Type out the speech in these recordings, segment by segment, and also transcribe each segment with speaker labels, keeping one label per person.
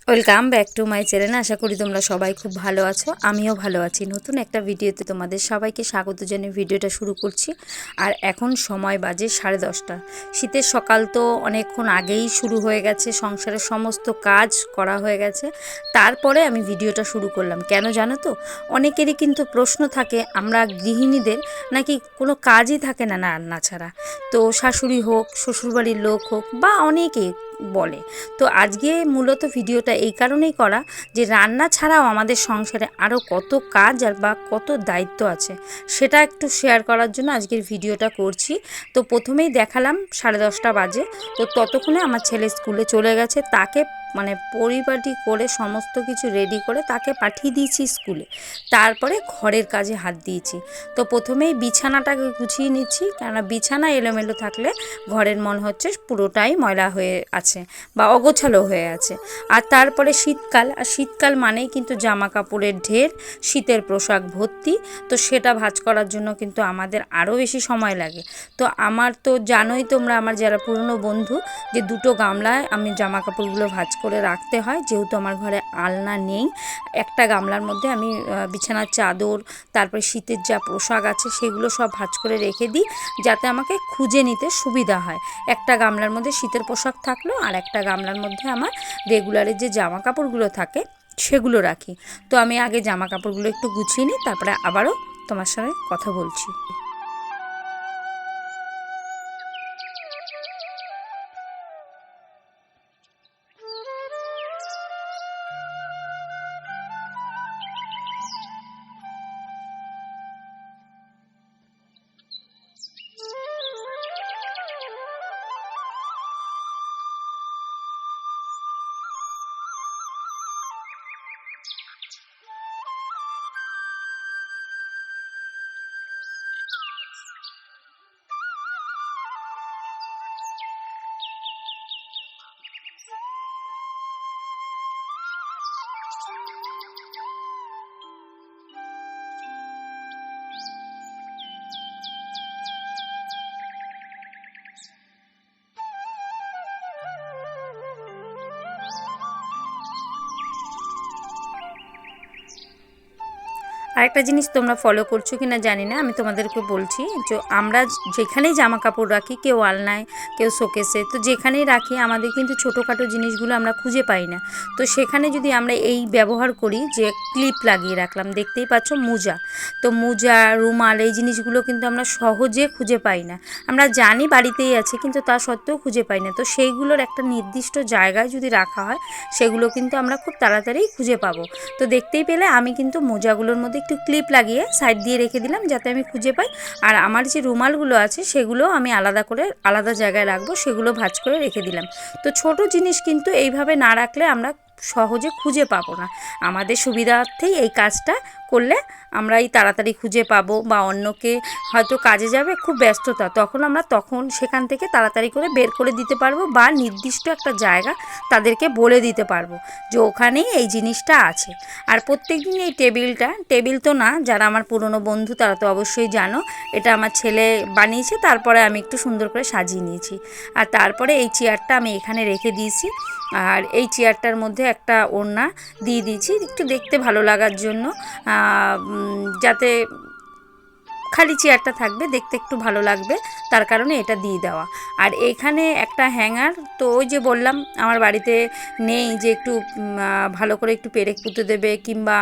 Speaker 1: Welcome back to my channel. আশা করি তোমরা সবাই খুব ভালো আছো, আমিও ভালো আছি। নতুন একটা ভিডিওতে তোমাদের সবাইকে স্বাগত জানিয়ে ভিডিওটা শুরু করছি। আর এখন সময় বাজে 10:30। শীতের সকাল তো অনেকক্ষণ আগেই শুরু হয়ে গেছে, সংসারের সমস্ত কাজ করা হয়ে গেছে, তারপরে আমি ভিডিওটা শুরু করলাম। কেন জানো তো, অনেকেরই কিন্তু প্রশ্ন থাকে আমরা গৃহিণীদের নাকি কোনো কাজই থাকে না রান্না ছাড়া। তো শাশুড়ি হোক, শ্বশুরবাড়ির লোক হোক বা অনেকেই বলে। তো আজকে মূলত ভিডিওটা এই কারণেই করা যে রান্না ছাড়াও আমাদের সংসারে আরও কত কাজ আর বা কত দায়িত্ব আছে, সেটা একটু শেয়ার করার জন্য আজকের ভিডিওটা করছি। তো প্রথমেই দেখালাম 10:30 বাজে। তো ততক্ষণে আমার ছেলে স্কুলে চলে গেছে, তাকে পরিপাটি করে সমস্ত কিছু রেডি করে তাকে পাঠিয়ে দিয়েছি স্কুলে। তারপরে ঘরের কাজে হাত দিয়েছি। তো প্রথমেই বিছানাটাকে গুছিয়ে নিচ্ছি, কেননা বিছানা এলোমেলো থাকলে ঘরের মনে হচ্ছে পুরোটাই ময়লা হয়ে আছে বা অগোছালো হয়ে আছে। আর তারপরে শীতকাল, আর শীতকাল মানেই কিন্তু জামা কাপড়ের ঢের, শীতের পোশাক ভর্তি। তো সেটা ভাঁজ করার জন্য কিন্তু আমাদের আরও বেশি সময় লাগে। তো আমার তো জানোই তোমরা, আমার যারা পুরনো বন্ধু, যে দুটো গামলায় আমি জামা কাপড়গুলো ভাঁজ করে রাখতে হয়, যেহেতু আমার ঘরে আলনা নেই। একটা গামলার মধ্যে আমি বিছানার চাদর, তারপরে শীতের যা পোশাক আছে সেগুলো সব ভাঁজ করে রেখে দিই, যাতে আমাকে খুঁজে নিতে সুবিধা হয়। একটা গামলার মধ্যে শীতের পোশাক থাকলো, আর একটা গামলার মধ্যে আমার রেগুলারের যে জামা কাপড়গুলো থাকে সেগুলো রাখি। তো আমি আগে জামা কাপড়গুলো একটু গুছিয়ে নিই, তারপরে আবারও তোমার সঙ্গে কথা বলছি। আরেকটা জিনিস তোমরা ফলো করছো কি না জানি না, আমি তোমাদেরকে বলছি যে আমরা যেখানেই জামা কাপড় রাখি, কেউ আলনায়, কেউ শোকেসে, তো যেখানেই রাখি আমাদের কিন্তু ছোটোখাটো জিনিসগুলো আমরা খুঁজে পাই না। তো সেখানে যদি আমরা এই ব্যবহার করি যে ক্লিপ লাগিয়ে রাখলাম, দেখতেই পাচ্ছ মোজা, তো মোজা, রুমাল, এই জিনিসগুলো কিন্তু আমরা সহজে খুঁজে পাই না। আমরা জানি বাড়িতেই আছে, কিন্তু তা সত্ত্বেও খুঁজে পাই না। তো সেইগুলোর একটা নির্দিষ্ট জায়গায় যদি রাখা হয়, সেগুলো কিন্তু আমরা খুব তাড়াতাড়ি খুঁজে পাবো। তো দেখতেই পেলে আমি কিন্তু মোজাগুলোর মধ্যে একটু ক্লিপ লাগিয়ে সাইড দিয়ে রেখে দিলাম, যাতে আমি খুঁজে পাই। আর আমার যে রুমালগুলো আছে সেগুলো আমি আলাদা করে আলাদা জায়গায় রাখবো, সেগুলো ভাঁজ করে রেখে দিলাম। তো ছোট জিনিস কিন্তু এইভাবে না রাখলে আমরা সহজে খুঁজে পাবো না। আমাদের সুবিধার্থেই এই কাজটা করলে আমরা এই তাড়াতাড়ি খুঁজে পাবো, বা অন্যকে হয়তো কাজে যাবে, খুব ব্যস্ততা, তখন সেখান থেকে তাড়াতাড়ি করে বের করে দিতে পারবো, বা নির্দিষ্ট একটা জায়গা তাদেরকে বলে দিতে পারবো যে ওখানেই এই জিনিসটা আছে। আর প্রত্যেক দিন এই টেবিল তো না, যারা আমার পুরনো বন্ধু তারা তো অবশ্যই জানো, এটা আমার ছেলে বানিয়েছে, তারপরে আমি একটু সুন্দর করে সাজিয়ে নিয়েছি। আর তারপরে এই চেয়ারটা আমি এখানে রেখে দিয়েছি, আর এই চেয়ারটার মধ্যে একটা ওড়না দিয়ে দিয়েছি একটু দেখতে ভালো লাগার জন্য, যাতে খালি চেয়ারটা থাকবে, দেখতে একটু ভালো লাগবে, তার কারণে এটা দিয়ে দেওয়া। আর এখানে একটা হ্যাঙ্গার, তো ওই যে বললাম আমার বাড়িতে নেই যে একটু ভালো করে একটু পেরেক পুঁতে দেবে, কিংবা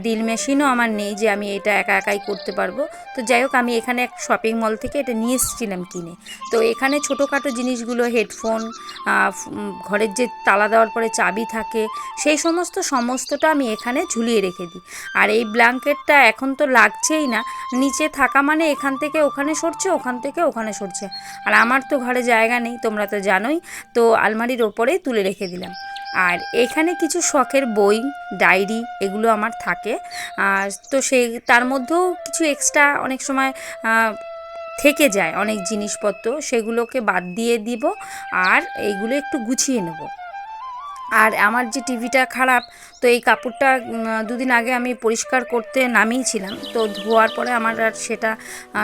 Speaker 1: ড্রিল মেশিনও আমার নেই যে আমি এটা একা একাই করতে পারবো। তো যাই হোক, আমি এখানে এক শপিং মল থেকে এটা নিয়ে এসেছিলাম কিনে। তো এখানে ছোটোখাটো জিনিসগুলো, হেডফোন, ঘরের যে তালা দেওয়ার পরে চাবি থাকে, সেই সমস্তটা আমি এখানে ঝুলিয়ে রেখে দিই। আর এই ব্ল্যাঙ্কেটটা এখন তো লাগছেই না, নিচে থাকা মানে এখান থেকে ওখানে সরছে, ওখান থেকে ওখানে সরছে। আর আমার তো ঘরে জায়গা নেই, তোমরা তো জানোই, তো আলমারির ওপরেই তুলে রেখে দিলাম। আর এখানে কিছু শখের বই, ডায়েরি, এগুলো আমার থাকে। তো তার মধ্যেও কিছু এক্সট্রা অনেক সময় থেকে যায় অনেক জিনিসপত্র, সেগুলোকে বাদ দিয়ে দিব, আর এইগুলো একটু গুছিয়ে নেব। আর আমার যে টিভিটা খারাপ, তো এই কাপড়টা দুদিন আগে আমি পরিষ্কার করতে নামিয়েছিলাম, তো ধোয়ার পরে আমার আর সেটা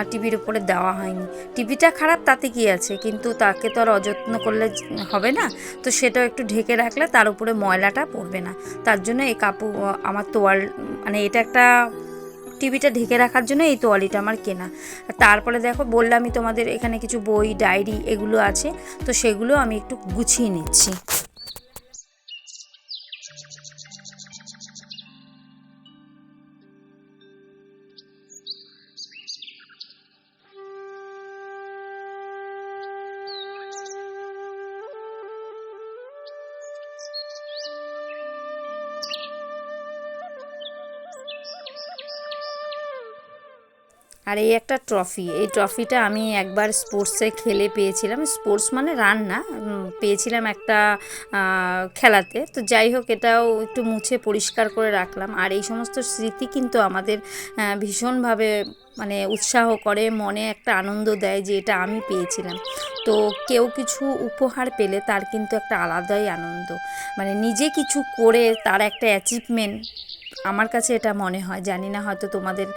Speaker 1: টিভির উপরে দেওয়া হয়নি। টিভিটা খারাপ তাতে কি আছে, কিন্তু তাকে তো আর অযত্ন করলে হবে না, তো সেটাও একটু ঢেকে রাখলে তার উপরে ময়লাটা পড়বে না। তার জন্য এই কাপড় আমার তোয়াল, মানে এটা একটা টিভিটা ঢেকে রাখার জন্য এই তোয়ালিটা আমার কেনা। তারপরে দেখো বললামই তোমাদের এখানে কিছু বই ডায়েরি এগুলো আছে, তো সেগুলো আমি একটু গুছিয়ে নিচ্ছি। আর এই একটা ট্রফি, এই ট্রফিটা আমি একবার স্পোর্টসে খেলে পেয়েছিলাম, স্পোর্টস মানে রান না, পেয়েছিলাম একটা খেলাতে। তো যাই হোক, এটাও একটু মুছে পরিষ্কার করে রাখলাম। আর এই সমস্ত স্মৃতি কিন্তু আমাদের ভীষণভাবে মানে উৎসাহ করে, মনে একটা আনন্দ দেয় যে এটা আমি পেয়েছিলাম। তো কেউ কিছু উপহার পেলে তার কিন্তু একটা আলাদাই আনন্দ, মানে নিজে কিছু করে তার একটা অ্যাচিভমেন্ট, আমার কাছে এটা মনে হয়। জানি না, হয়তো তোমাদের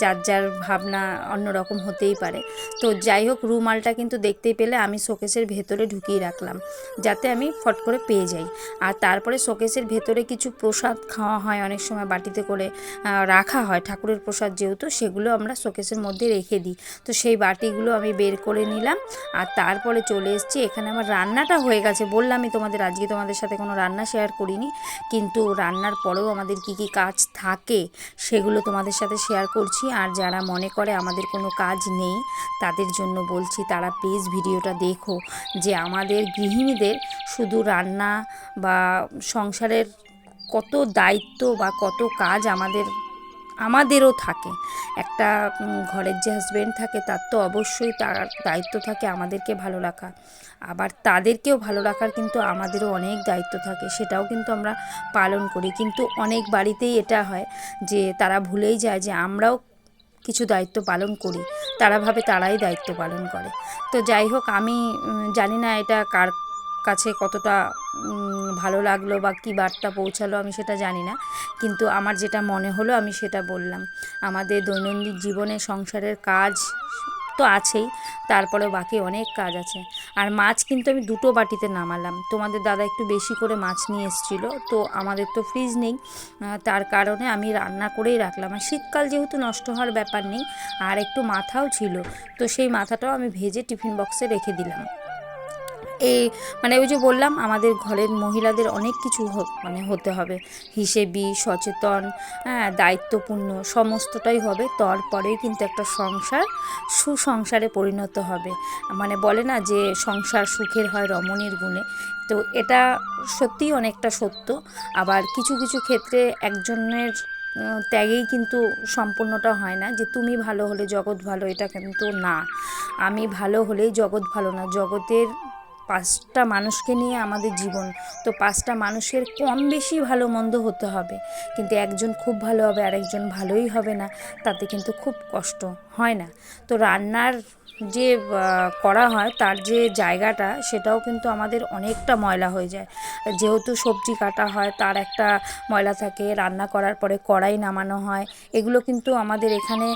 Speaker 1: যার যার ভাবনা অন্যরকম হতেই পারে। তো যাই হোক, রুমালটা কিন্তু দেখতেই পেলে আমি শোকেসের ভেতরে ঢুকিয়ে রাখলাম, যাতে আমি ফট করে পেয়ে যাই। আর তারপরে শোকেসের ভেতরে কিছু প্রসাদ খাওয়া হয়, অনেক সময় বাটিতে করে রাখা হয় ঠাকুরের প্রসাদ, যেহেতু সেগুলো আমরা শোকেসের মধ্যে রেখে দিই। তো সেই বাটিগুলো আমি বের করে নিলাম। আর তারপরে চলে এসেছি এখানে। আমার রান্নাটা হয়ে গেছে, বললামই তোমাদের আজকে তোমাদের সাথে কোনো রান্না শেয়ার করিনি, কিন্তু রান্নার পরেও আমাদের কী কী কাজ থাকে সেগুলো তোমাদের সাথে শেয়ার করছি। আর যারা মনে করে আমাদের কোনো কাজ নেই, তাদের জন্য বলছি, তারা প্লিজ ভিডিওটা দেখো, যে আমাদের গৃহিণীদের শুধু রান্না বা সংসারের কত দায়িত্ব বা কত কাজ আমাদেরও থাকে। একটা ঘরের যে হাজব্যান্ড থাকে, তার তো অবশ্যই তার দায়িত্ব থাকে আমাদেরকে ভালো রাখা, আবার তাদেরকেও ভালো রাখার কিন্তু আমাদেরও অনেক দায়িত্ব থাকে, সেটাও কিন্তু আমরা পালন করি। কিন্তু অনেক বাড়িতেই এটা হয় যে তারা ভুলেই যায় যে আমরাও কিছু দায়িত্ব পালন করি, তারা ভাবে তারাই দায়িত্ব পালন করে। তো যাই হোক, আমি জানি না এটা কার কাছে কতটা ভালো লাগলো বা কী বার্তা পৌঁছালো আমি সেটা জানি না, কিন্তু আমার যেটা মনে হলো আমি সেটা বললাম। আমাদের দৈনন্দিন জীবনে সংসারের কাজ তো আছেই, তারপরেও বাকি অনেক কাজ আছে। আর মাছ কিন্তু আমি দুটো বাটিতে নামালাম, তোমাদের দাদা একটু বেশি করে মাছ নিয়ে এসেছিলো, তো আমাদের তো ফ্রিজ নেই, তার কারণে আমি রান্না করেই রাখলাম। আর শীতকাল যেহেতু নষ্ট হওয়ার ব্যাপার নেই, আর একটু মাথাও ছিল, তো সেই মাথাটাও আমি ভেজে টিফিন বক্সে রেখে দিলাম। এই মানে ওই যে বললাম, আমাদের ঘরের মহিলাদের অনেক কিছু মানে হতে হবে, হিসেবি, সচেতন, হ্যাঁ, দায়িত্বপূর্ণ সমস্তটাই হবে, তারপরেই কিন্তু একটা সংসার সুসংসারে পরিণত হবে। মানে বলে না যে সংসার সুখের হয় রমণীর গুণে, তো এটা সত্যিই অনেকটা সত্য। আবার কিছু কিছু ক্ষেত্রে একজনের ত্যাগেই কিন্তু সম্পূর্ণটা হয় না, যে তুমি ভালো হলে জগৎ ভালো, এটা কিন্তু না। আমি ভালো হলেই জগৎ ভালো না, জগতের পাঁচটা মানুষকে নিয়ে আমাদের জীবন, তো পাঁচটা মানুষের কম বেশি ভালো মন্দ হতে হবে, কিন্তু একজন খুব ভালো হবে আর একজন ভালোই হবে না, তাতে কিন্তু খুব কষ্ট হয় না। তো রান্নার যে করা হয় তার যে জায়গাটা, সেটাও কিন্তু আমাদের অনেকটা ময়লা হয়ে যায়, যেহেতু সবজি কাটা হয় তার একটা ময়লা থাকে, রান্না করার পরে কড়াই নামানো হয়, এগুলো কিন্তু আমাদের এখানে,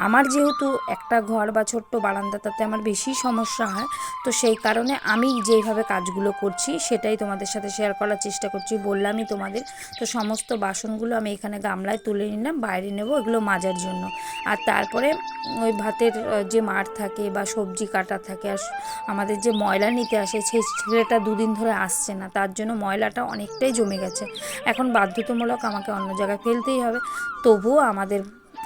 Speaker 1: আমার যেহেতু একটা ঘর বা ছোট্ট বারান্দা, তাতে আমার বেশি সমস্যা হয়। তো সেই কারণে আমি যেইভাবে কাজগুলো করছি সেটাই তোমাদের সাথে শেয়ার করার চেষ্টা করছি, বললামই তোমাদের। তো সমস্ত বাসনগুলো আমি এখানে গামলায় তুলে নিলাম, বাইরে নেব এগুলো মাজার জন্য। আর তারপরে ওই ভাতের যে মাড় থাকে বা সবজি কাটা থাকে, আর আমাদের যে ময়লা নিতে আসে, সেই ছেলেটা দুদিন ধরে আসছে না, তার জন্য ময়লাটা অনেকটাই জমে গেছে। এখন বাধ্যতামূলক আমাকে অন্য জায়গায় ফেলতেই হবে। তবুও আমাদের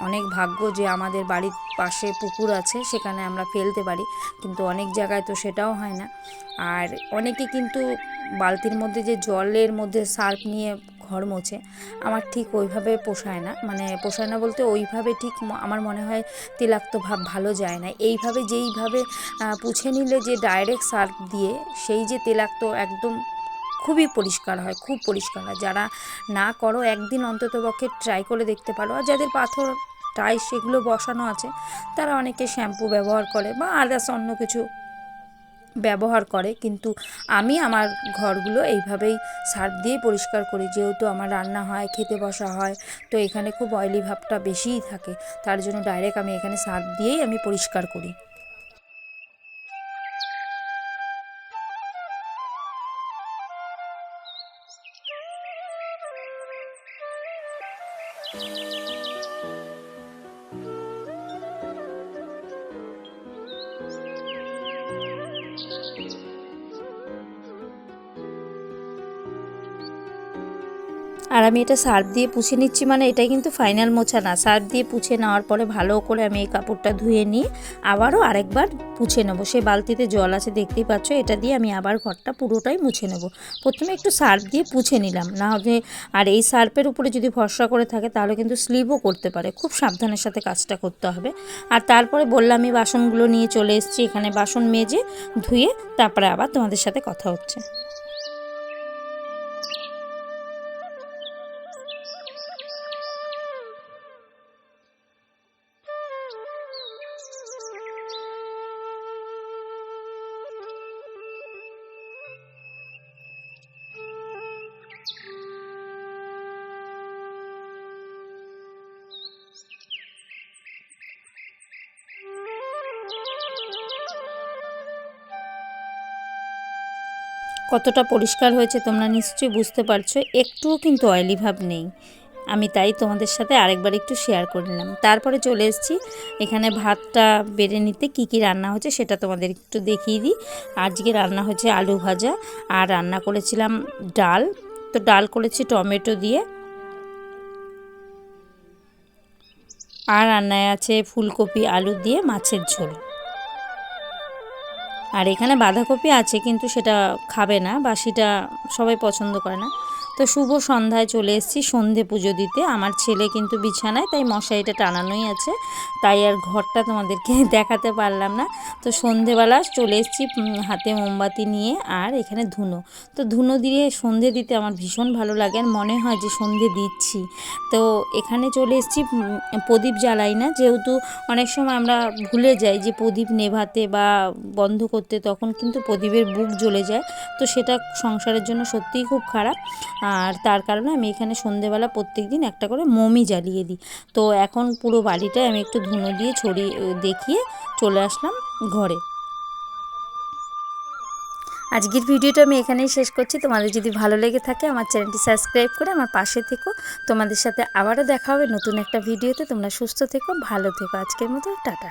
Speaker 1: অনেক ভাগ্য যে আমাদের বাড়ির পাশে পুকুর আছে, সেখানে আমরা ফেলতে পারি, কিন্তু অনেক জায়গায় তো সেটাও হয় না। আর অনেকে কিন্তু বালতির মধ্যে যে জলের মধ্যে সার্ফ নিয়ে ঘর মোছে, আমার ঠিক ওইভাবে পোষায় না, মানে পোষায় না বলতে ওইভাবে ঠিক আমার মনে হয় তৈলাক্ত ভাব ভালো যায় না। এইভাবে যেইভাবে পুছে নিলে যে ডাইরেক্ট সার্ফ দিয়ে সেই যে তৈলাক্ত একদম খুবই পরিষ্কার হয়, খুব পরিষ্কার হয়। যারা না করো একদিন অন্ততপক্ষে ট্রাই করে দেখতে পারো। আর যাদের পাথর টাইস সেগুলো বসানো আছে, তারা অনেকে শ্যাম্পু ব্যবহার করে বা আদার্স অন্য কিছু ব্যবহার করে, কিন্তু আমি আমার ঘরগুলো এইভাবেই সার্ফ দিয়েই পরিষ্কার করি। যেহেতু আমার রান্না হয়, খেতে বসা হয়, তো এখানে খুব অয়েলি ভাবটা বেশিই থাকে, তার জন্য ডাইরেক্ট আমি এখানে সার্ফ দিয়েই আমি পরিষ্কার করি। আর আমি এটা সার্ফ দিয়ে পুছে নিচ্ছি, মানে এটাই কিন্তু ফাইনাল মোছা না। সার্ফ দিয়ে পুছে নেওয়ার পরে ভালো করে আমি এই কাপড়টা ধুয়ে নিয়ে আবারও আরেকবার পুছে নেবো। সেই বালতিতে জল আছে দেখতেই পাচ্ছ, এটা দিয়ে আমি আবার ঘরটা পুরোটাই মুছে নেব। প্রথমে একটু সার্ফ দিয়ে পুছে নিলাম, না হলে আর এই সার্ফের উপরে যদি ভরসা করে থাকে তাহলে কিন্তু স্লিপও করতে পারে, খুব সাবধানের সাথে কাজটা করতে হবে। আর তারপরে বললাম আমি বাসনগুলো নিয়ে চলে এসেছি এখানে, বাসন মেজে ধুয়ে তারপরে আবার তোমাদের সাথে কথা হচ্ছে। কতটা পরিষ্কার হয়েছে তোমরা নিশ্চয়ই বুঝতে পারছো, একটুও কিন্তু অয়েলি ভাব নেই। আমি তাই তোমাদের সাথে আরেকবার একটু শেয়ার করে নিলাম। তারপরে চলে এসেছি এখানে ভাতটা বেড়ে নিতে। কি কি রান্না হচ্ছে সেটা তোমাদের একটু দেখিয়ে দিই। আজকে রান্না হচ্ছে আলু ভাজা, আর রান্না করেছিলাম ডাল। তো ডাল করেছি টমেটো দিয়ে, আর রান্নায় আছে ফুলকপি আলু দিয়ে মাছের ঝোল। আর এখানে বাঁধাকপি আছে, কিন্তু সেটা খাবে না, বাসিটা সবাই পছন্দ করে না। তো শুভ সন্ধ্যায় চলে এসেছি সন্ধে পুজো দিতে। আমার ছেলে কিন্তু বিছানায়, তাই মশারিটা টানানোই আছে, তাই আর ঘরটা তোমাদেরকে দেখাতে পারলাম না। তো সন্ধেবেলা চলে এসেছি হাতে মোমবাতি নিয়ে, আর এখানে ধুনো। তো ধুনো দিয়ে সন্ধে দিতে আমার ভীষণ ভালো লাগে, আর মনে হয় যে সন্ধে দিচ্ছি। তো এখানে চলে এসেছি, প্রদীপ জ্বালাই না, যেহেতু অনেক সময় আমরা ভুলে যাই যে প্রদীপ নেভাতে বা বন্ধ করতে, তখন কিন্তু প্রদীপের বুক জ্বলে যায়। তো সেটা সংসারের জন্য সত্যিই খুব খারাপ। আর তার কারণে আমি এখানে সন্ধেবেলা প্রত্যেক দিন একটা করে মোমই জ্বালিয়ে দিই। তো এখন পুরো বাড়িটায় আমি একটু ধুনো দিয়ে ছড়িয়ে দেখিয়ে চলে আসলাম ঘরে। আজকের ভিডিওটা আমি এখানেই শেষ করছি। তোমাদের যদি ভালো লেগে থাকে আমার চ্যানেলটি সাবস্ক্রাইব করে আমার পাশে থেকো। তোমাদের সাথে আবারও দেখা হবে নতুন একটা ভিডিওতে। তোমরা সুস্থ থেকো, ভালো থেকো। আজকের মতো টাটা।